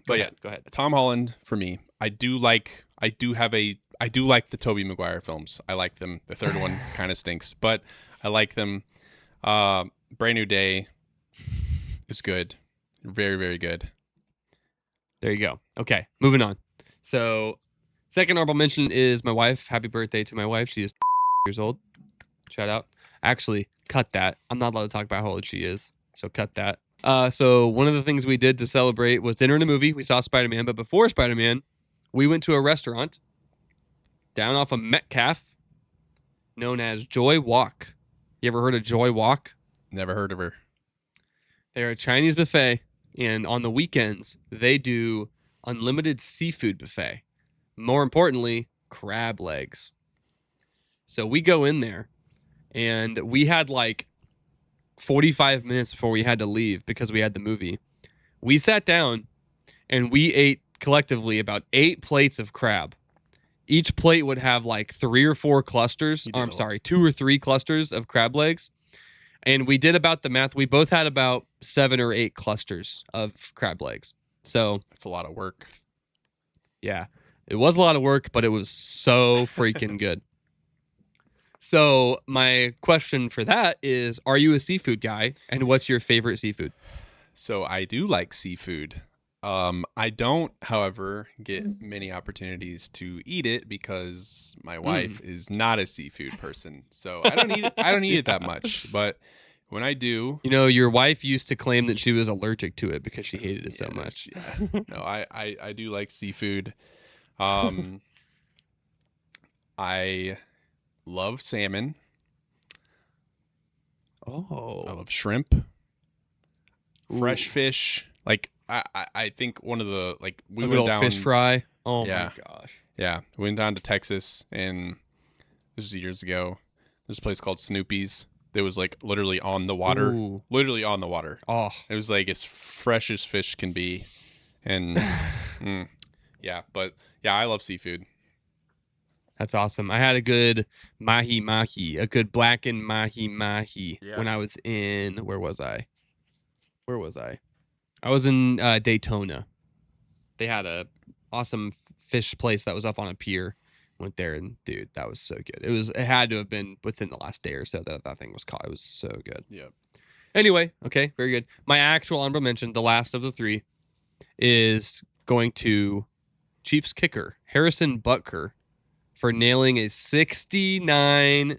S1: But yeah,
S2: Go ahead.
S1: Tom Holland for me. I do like the Tobey Maguire films. I like them. The third one kind of stinks, but I like them. Brand New Day is good. Very, very good.
S2: There you go. Okay, moving on. So, second honorable mention is my wife. Happy birthday to my wife. She is years old. Shout out. Actually, cut that. I'm not allowed to talk about how old she is, so cut that. So one of the things we did to celebrate was dinner and a movie. We saw Spider-Man, but before Spider-Man, we went to a restaurant down off of Metcalf known as Joy Walk. You ever heard of Joy Walk?
S1: Never heard of her.
S2: They're a Chinese buffet, and on the weekends, they do unlimited seafood buffet. More importantly, crab legs. So we go in there, and we had like 45 minutes before we had to leave because we had the movie. We sat down, and we ate collectively about 8 plates of crab. Each plate would have like 3 or 4 clusters.
S1: You did
S2: I'm
S1: a lot.
S2: sorry, 2 or 3 clusters of crab legs. And we did about the math. We both had about 7 or 8 clusters of crab legs. So,
S1: That's a lot of work.
S2: yeah, it was a lot of work, but it was so freaking good. So, my question for that is, are you a seafood guy? And what's your favorite seafood?
S1: So I do like seafood. I don't, however, get many opportunities to eat it because my wife is not a seafood person. So I don't eat it. I don't eat it that much. But when I do,
S2: You know, your wife used to claim that she was allergic to it because she hated it so
S1: yeah,
S2: much.
S1: yeah. No, I do like seafood. I love salmon. I
S2: Oh.
S1: love shrimp. Fresh fish. Like I think one of the like we
S2: A
S1: went
S2: little
S1: down
S2: fish fry. Oh
S1: Yeah.
S2: my gosh.
S1: Yeah, we went down to Texas, and this was years ago. There's a place called Snoopy's. That was like literally on the water.
S2: Ooh.
S1: Literally on the water.
S2: Oh.
S1: It was like as fresh as fish can be, and yeah. But yeah, I love seafood.
S2: That's awesome. I had a good mahi-mahi, a good blackened mahi-mahi
S1: Yeah.
S2: when I was in, where was I? I was in Daytona. They had a awesome fish place that was up on a pier. Went there and dude, that was so good. It had to have been within the last day or so that thing was caught. It was so good.
S1: Yeah.
S2: Anyway, okay, very good. My actual honorable mention, the last of the 3, is going to Chiefs kicker Harrison Butker for nailing a 69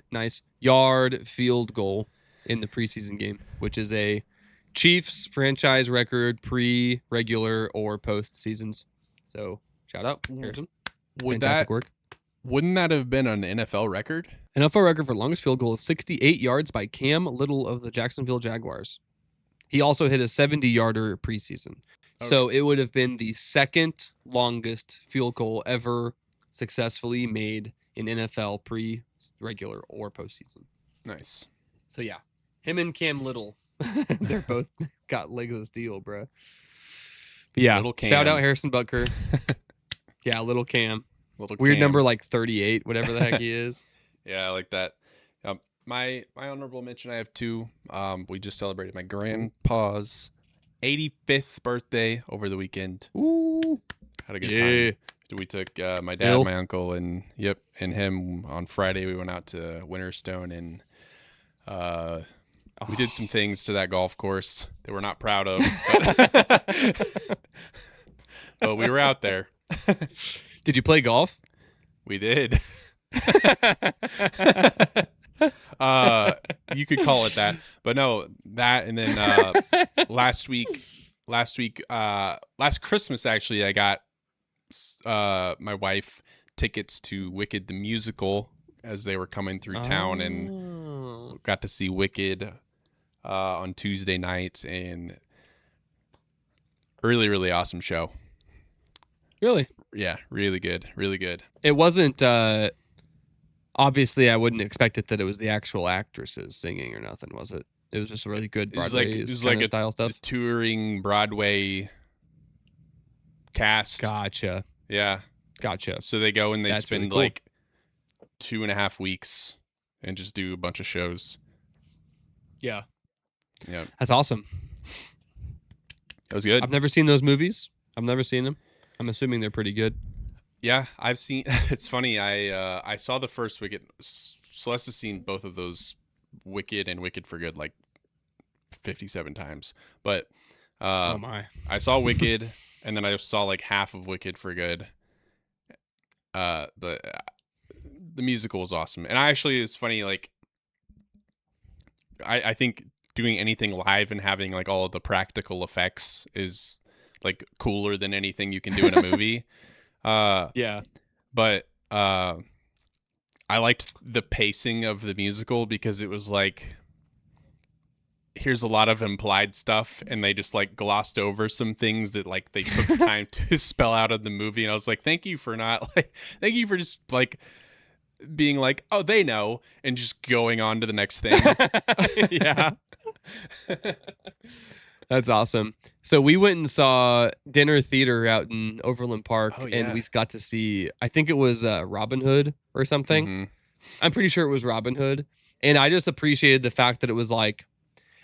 S2: yard field goal in the preseason game, which is a Chiefs franchise record pre-regular or post-seasons. So, shout out, Harrison. Fantastic work.
S1: Wouldn't that have been an NFL record?
S2: NFL record for longest field goal is 68 yards by Cam Little of the Jacksonville Jaguars. He also hit a 70-yarder preseason. So it would have been the second longest field goal ever successfully made in NFL pre-regular or postseason.
S1: Nice.
S2: So yeah, him and Cam Little, they're both got legs of steel, bro. But yeah,
S1: Little Cam.
S2: shout out Harrison Butker. Yeah, little Cam.
S1: Little
S2: Weird
S1: Cam.
S2: number like 38, whatever the heck he is.
S1: Yeah, I like that. My honorable mention, I have 2. We just celebrated my grandpa's 85th birthday over the weekend.
S2: Ooh.
S1: Had a good time. We took my dad,
S2: Bill?
S1: my uncle, and him on Friday. We went out to Winterstone and We did some things to that golf course that we're not proud of, but, but we were out there.
S2: Did you play golf?
S1: We did. You could call it that, but no, that. And then last Christmas, actually, I got my wife tickets to Wicked the musical as they were coming through town, and got to see Wicked on Tuesday night, and really, really awesome show.
S2: Really?
S1: Yeah, really good, really good.
S2: It wasn't. Obviously, I wouldn't expect it that it was the actual actresses singing or nothing, was it? It was just really good Broadway
S1: it was like
S2: style stuff.
S1: A touring Broadway cast.
S2: Gotcha.
S1: Yeah,
S2: gotcha.
S1: So they go and they
S2: That's
S1: spend
S2: really cool.
S1: like 2.5 weeks and just do a bunch of shows.
S2: Yeah.
S1: Yeah.
S2: That's awesome.
S1: That was good.
S2: I've never seen those movies. I've never seen them. I'm assuming they're pretty good.
S1: Yeah, I've seen. It's funny. I saw the first Wicked. Celeste has seen both of those, Wicked and Wicked for Good, like 57 times. But
S2: Oh my!
S1: I saw Wicked, and then I saw like half of Wicked for Good. But the musical was awesome, and it's funny. Like, I think doing anything live and having like all of the practical effects is like cooler than anything you can do in a movie.
S2: Yeah.
S1: But I liked the pacing of the musical because it was like, here's a lot of implied stuff, and they just like glossed over some things that like they took the time to spell out in the movie. And I was like, thank you for just like being like, oh, they know, and just going on to the next thing.
S2: Yeah. That's awesome. So we went and saw Dinner Theater out in Overland Park, and we got to see, I think it was Robin Hood or something.
S1: Mm-hmm.
S2: I'm pretty sure it was Robin Hood. And I just appreciated the fact that it was like,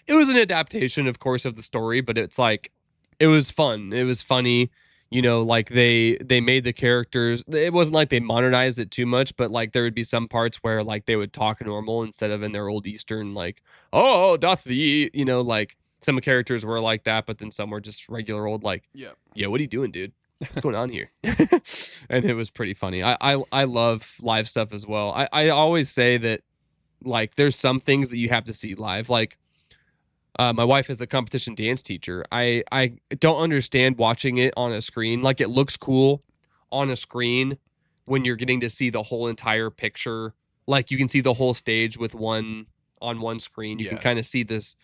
S2: it was an adaptation, of course, of the story, but it's like, it was fun. It was funny. You know, like they made the characters, it wasn't like they modernized it too much, but like there would be some parts where like they would talk normal instead of in their old Eastern, like, oh, doth thee, you know, like some characters were like that, but then some were just regular old, like, yeah, what are you doing, dude? What's going on here? And it was pretty funny. I love live stuff as well. I always say that like there's some things that you have to see live. Like my wife is a competition dance teacher. I don't understand watching it on a screen. Like it looks cool on a screen when you're getting to see the whole entire picture. Like you can see the whole stage with one screen. You can kind of see this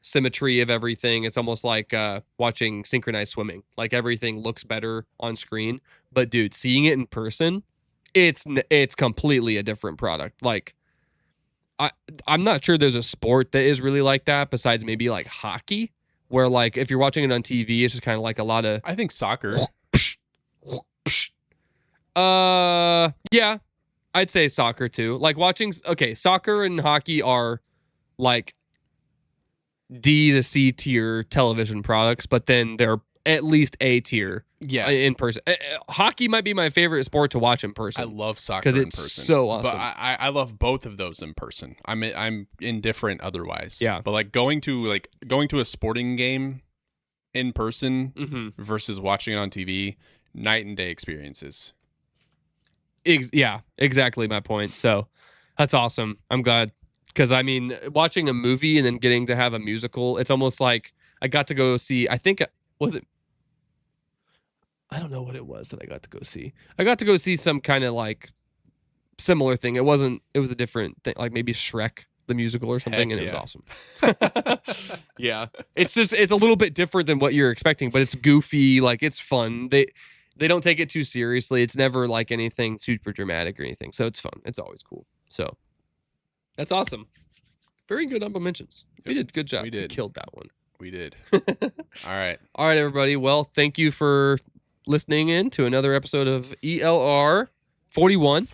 S2: symmetry of everything. It's almost like watching synchronized swimming. Like everything looks better on screen. But dude, seeing it in person, it's completely a different product. Like I'm not sure there's a sport that is really like that besides maybe like hockey, where like if you're watching it on TV, it's just kind of like a lot of.
S1: I think soccer.
S2: Yeah, I'd say soccer too. Like watching, soccer and hockey are like D to C tier television products, but then they're at least A tier.
S1: Yeah,
S2: in person. Hockey might be my favorite sport to watch in person.
S1: I love soccer
S2: because
S1: in
S2: it's
S1: person.
S2: so awesome.
S1: But I love both of those in person. I'm indifferent otherwise.
S2: Yeah.
S1: But like going to a sporting game in person versus watching it on TV, night and day experiences.
S2: Yeah, exactly my point. So that's awesome. I'm glad, because I mean, watching a movie and then getting to have a musical, it's almost like I got to go see. I think I don't know what it was that I got to go see. I got to go see some kind of like similar thing. It was a different thing, like maybe Shrek the musical or something. Heck, and it was awesome. Yeah. It's a little bit different than what you're expecting, but it's goofy. Like it's fun. They don't take it too seriously. It's never like anything super dramatic or anything. So it's fun. It's always cool. So that's awesome. Very good honorable mentions. We did a good job.
S1: We did.
S2: We killed that one.
S1: We did. All right,
S2: everybody. Well, thank you for listening in to another episode of ELR 41.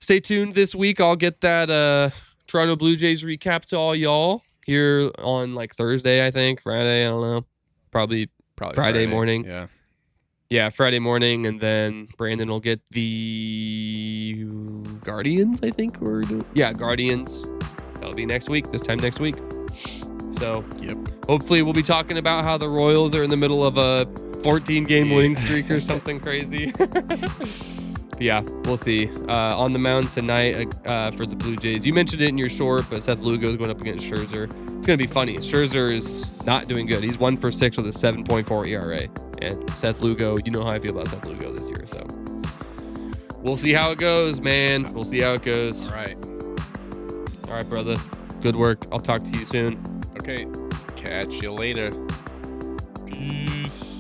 S2: Stay tuned this week. I'll get that Toronto Blue Jays recap to all y'all here on like Thursday, I think. Friday, I don't know. Probably Friday morning. Yeah, Friday morning, and then Brandon will get the Guardians, I think. Guardians That'll be next week, this time next week. So
S1: Yep.
S2: hopefully we'll be talking about how the Royals are in the middle of a 14-game winning streak or something crazy. Yeah, we'll see. On the mound tonight for the Blue Jays. You mentioned it in your short, but Seth Lugo is going up against Scherzer. It's going to be funny. Scherzer is not doing good. He's 1 for 6 with a 7.4 ERA. And Seth Lugo, you know how I feel about Seth Lugo this year. So we'll see how it goes, man. We'll see how it goes.
S1: All right.
S2: All right, brother. Good work. I'll talk to you soon.
S1: Okay. Catch you later. Peace.